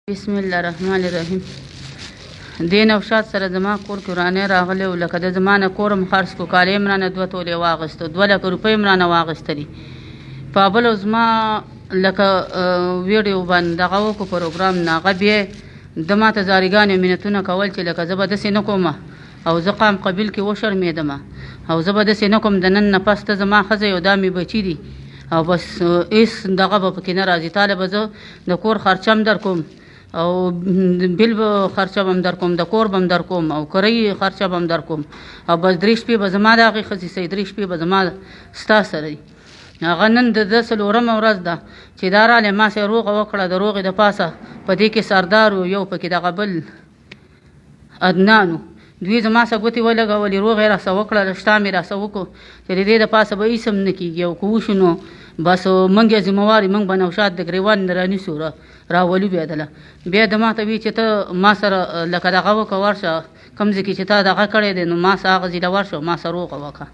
بسم الله الرحمن الرحیم. دین او شاد سره زما کور کې ورانه راغلی و، لکه د زمانه کورم خرڅ کو، کالې مرانه 2 تولې واغېستو، 2 لکه روپۍ مرانه واغېستلي. په بله زما لکه ویډیو باندې دغه وکړو پروګرام نه، هغه بیا د ماته زاریګانې منتونه کول چې لکه زه به داسې نه کوم او زه قام قبیل کې وشرمېدم او زه به داسې نه کوم، د نن نه پس ته زما ښځه یو دا مې بچي دي او بس هېڅ دغه به پکې نه راځي. تا له به زه د کور خرچه هم در کوم او بیل به خرچه به هم در کوم، د کور به هم در کوم او کرۍ خرچه به هم در کوم او بس 3 شپې به زما د هغې ښځې صحیح 3 شپې به زما ستا سره وي. هغه نن د 4مه ورځ ده چې دا رالی ما سره روغه وکړه، د روغې د پاسه په دې کې سردار و، یو پکې دغه بل عدنان و، دوی زما سره ګوتې ولګولې، روغه یې راسه وکړه، شتا مې راسه وکړو چې د دې د پاسه به هېڅ هم نه کېږي او که وشو نو بس موږ یې ذمهواري موږ به نوشاد د ګریوان نه رانیسو راولو بیا دله. بیا د ما ته وي چې ته ما سره لکه دغه وکړه، ورشه کوم ځای کې چې تا دغه کړی دی نو ما سره هغه ځای له ورشه ما سره روغه وکړه.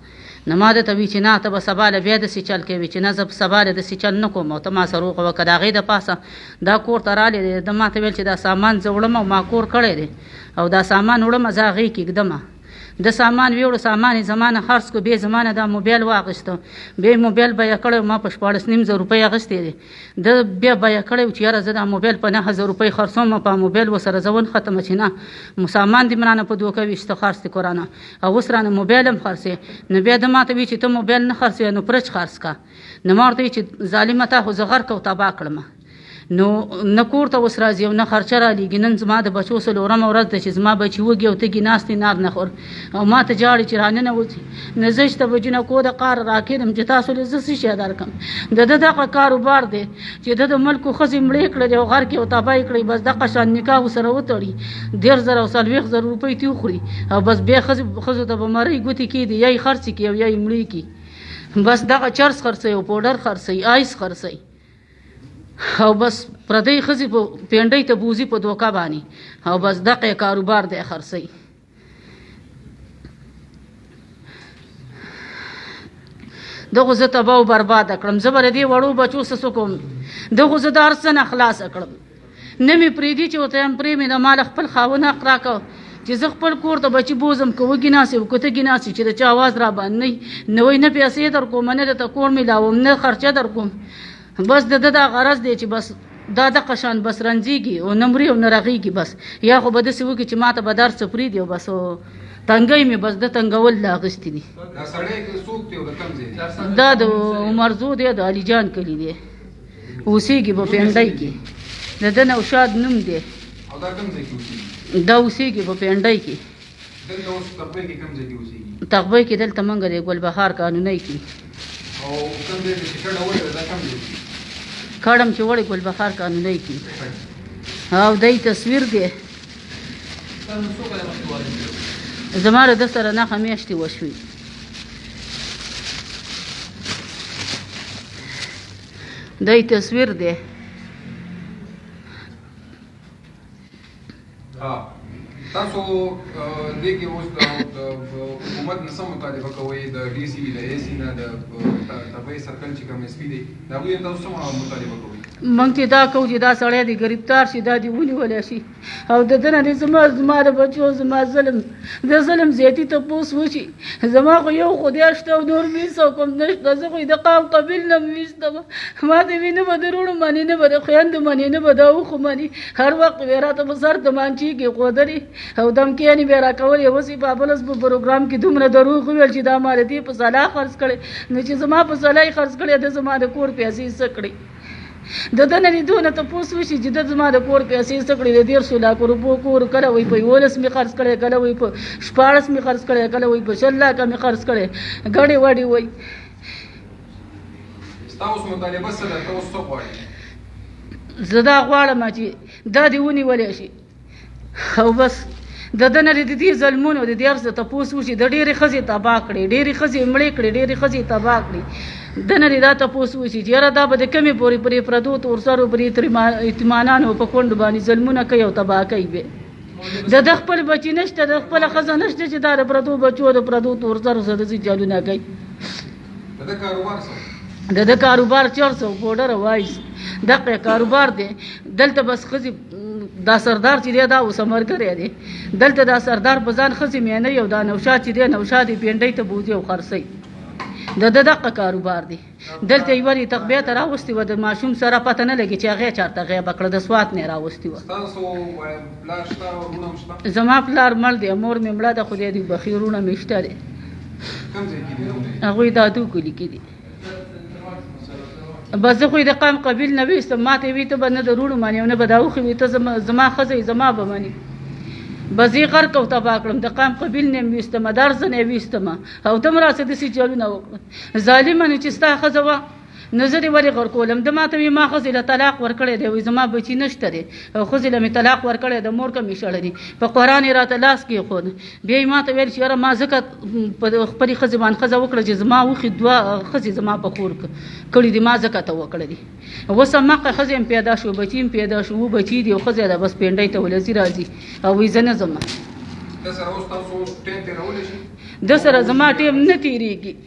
نو ما درته وي چې نه ته به سبا له بیا داسې چل کوې چې نه زه سبا له داسې چل نه کوم او ته ما سره روغه وکړه. د هغې د پاسه دا کور ته رالی دی، د ما ته ویل چې دا سامان زه وړم او ما کور کړی دی او دا سامان وړم زه هغې کې ږدم. د سامان ویوړو، سامان یې زمانه خرڅ کو، بیا زمانه دا موبایل واخیسته، بیا موبایل بیه کړی ما په 14.5 روپۍ اخیستی دی، د بیا بیه کړی چې یاره زه دا موبایل په 9000 روپۍ خرڅوم، په موبایل ورسره زه ونختمه چې نه سامان دې مرانه په دوکه ویشته خرڅ دې قرانه او اوس رانه موبایل هم خرڅې. نو بیا د ما ته وي چې ته موبایل نه خرڅوې نو فرج خرڅ کا. نو ما ورته وي چې ظالمه تا خو زه غرق او تباه کړم، نو نه کور ته اوس راځي او نه خرچه رالیږي. نن زما د بچو 4مه ورځ ده چې زما بچي وږي او تږي ناستې نار نه خور او ما ته جاړي چې راننه وځي. نه زه شته به جنکو د قار راکېدم چې تاسو له زه څه شی درکړم. د ده دغه کاروبار دی چې د د ملک ښځې مړې کړلې او غر کې او تباه یې کړئ، بس دغه شان نکاح ورسره وتړي، 10000 او 40,000 روپۍ ترې وخوري او بس بیا ښځو ته به مرۍ ګوتې کېدي، یا یې خرڅې کړي او یا یې مړې کړي. بس دغه چرس خرڅوي او پوډر خرڅوي، آیس خرڅوي او بس پردی ښځې په پینډۍ ته بوزي په دوکه باندې او بس دغه کاروبار دی خرڅوي. دغه زه تباه او برباده کړم، زه به د دې وړو بچو څه کوم، دغه زه د هر څه نه خلاصه کړم. نه مې پرېږدي چې ورته یم پرې مې د مال خپل خاوند حق راکړه چې زه خپل کور ته بچي بوزم، که وږي ناستې او که تږي ناستې چې د چا آواز را باندې نه وایي، نه پیسې در کوم، نه درته کور میلاوم، نه خرچه در کوم. بس د دا غرض دی چې بس دا دغه شان بس رنځېږي او نه مري او نه رغېږي. بس یا خو به داسې وکړي چې ما ته به در څه پرېږدي او بس تنګی مې بس د تنګول لا اخیستي دي. دا د عمرزو دی، د علي جان کلي دی، اوسېږي په پینډۍ کې، د ده نوشاد نوم دی، دا اوسېږي په پینډۍ کې. تغبۍ کې دلته منګه دی ګل بهار کالونی کې کړم چې وړې ګل بهار کالونی کې او دای تصویر دی زما د سره نه میاشتې وشوي. دای تصویر دی تاسو دې کې اوس د حکومت نه سم مطالبه کوئ، د ډي سي د اے سي نه د تبعی سرکل چې کوم اس پی دی د هغوی تاسو سم مطالبه کوئ؟ موږ چې دا کوو چې دا سړی دې ګرفتار شي، دا دې ونیولی شي او د ده نه دې زما د بچو زما ظلم د ظلم زیاتي تپوس وشي. زما خو یو خدای شته او نور مې څوک هم نشته، زه خو د قام قبیل نه ویستم، ما دې وي نه به د وروڼو منې، نه به د خویندو منې، نه به د اوښو منې، هر وخت به یې راته په سر تمانچې کېښودلې او دمکیانې به یې راکولې. اوس یې په بلس په پروګرام کې دومره دروغ وویل چې دا ما د دې په صلاح خرڅ کړی، نو چې زما په صلاح یې خرڅ کړی، د زما د کور پیسې څه کړې؟ د ده نه دې دونه تپوس وشي چې د زما د کور پیسې څه کړې؟ د 150 لکه روپو کور کله وایي په 11 مې خرڅ کړی، کله وایي په 14 مې خرڅ کړی، کله وایي په 20 لکه مې خرڅ کړی، ګډې وډې وایي. ستاسو مطالبه څه ده؟ ته اوس څه غواړې؟ زه دا غواړم چې دا دې ونیولی شي او بس د ده نه د دې ظلمونو د دې هر څه تپوس وشي. د ډېرې ښځې تباه کړې، ډېرې ښځې مړې کړې، ډېرې ښځې تباه کړې، د نه دې دا تپوس وشي چې یاره دا به د کمې پورې پرې پردو تورسرو پرې یتیمانانو په کونډو باندې ظلمونه کوي او تباه کوي. بیا د خپل بچي نشته، د خپله ښځه نشته چې دا د پردو بچو د پردو تورسرو سره داسې جالونه کوي. د کاروبار چرس او پوډر وایس دغه کاروبار دی دلته بس خزي دا سردار چې دی دا وسمر کړی دی دلته دا سردار په ځان خزي مینه یو دا نوشاد چې دی نوشاد پیندې ته بوزي او خرسي د دغه کاروبار دی دلته یوري تقبیه تر راوستي و د ماشوم سره پته نه لګي چې هغه چارته غیب کړ د سوات نه راوستي و زما پلار مړ دی مور مې مړه د خدای دی بخیرونه مشته دی هغه دا دوکلی کې دي بس زه خو د قام قبیل نه وېستم ماته وی ته بنه درونو مانی نه بداو خو وی ته زما خزه زما به مانی بزی غر کو تبا کړم د قام قبیل نه وېستم درز نه وېستم او تم راسه د سي چلو نه ظالمانه چې ستا خزه نظر وری غر کولم د ماته وی ما خزه له طلاق ورکړې دی وې زما بچی نشته دی او خزه له طلاق ورکړې د مور کمی شړې په قران راته لاس کې خو بیا ماته ویل چې ما زکات په خپل خزه باندې خزه وکړه چې زما وخت دوا خزه زما په خور کړې دی ما زکات وکړې دی وسمه خزه پیدا شو بچیم پیدا شو بچی دی خزه دا بس پیندې ته ولزي راځي او وې زنه زما د سره زما ټیم نه تیریږي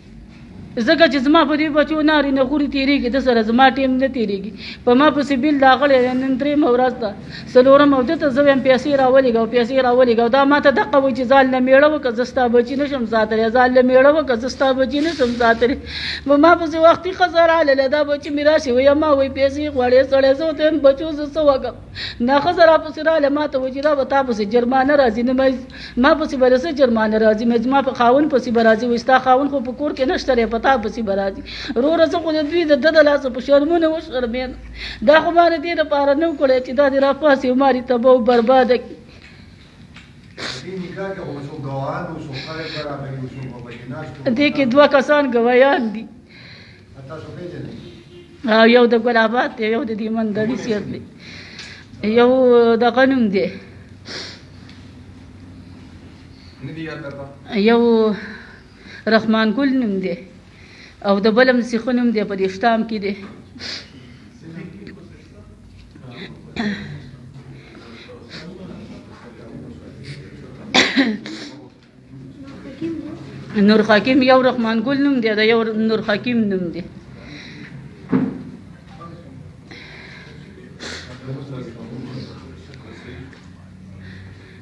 زګه چې زما په دې بچو ناري نه غوري تیریږي د سره زما ټیم نه تیریږي په ما په سبیل لاغړې نن درې موراسته سلورم او دته زویم پیسې راولېګو دا ماته دغه و چې ځال نه میړه وک زستا بچی نشم ساتره ځال نه میړه وک زستا بچی نشم ساتره ما په څه وختي خزر اله دا بچی میراثي وي ما وي پیسې غوړې سړې زو ته بچو زسو وک نه خزر په سره له ماته و چې دا به تاسو جرمانه راځي نه ما په سي برسه جرمانه راځي مې ما په خاون په سي برازي وستا خاون خو په کور کې نشته پتا پسی برازي رو رسو خو د دوی د لاس په شرمونه و شرمین دا خو باندې دې لپاره نو کړی چې دا دې را پاسې ماري تبو برباد کی دې کې دوه کسان گوايان دي یو د ګلابات یو د دې مندړي سیر دی یو د قانون دی یو رحمان ګل نوم دی او د بلم سیخونم دی په دې شتام کې دی نور حکیم یو رحمان ګل نوم دی دا یو نور حکیم نوم دی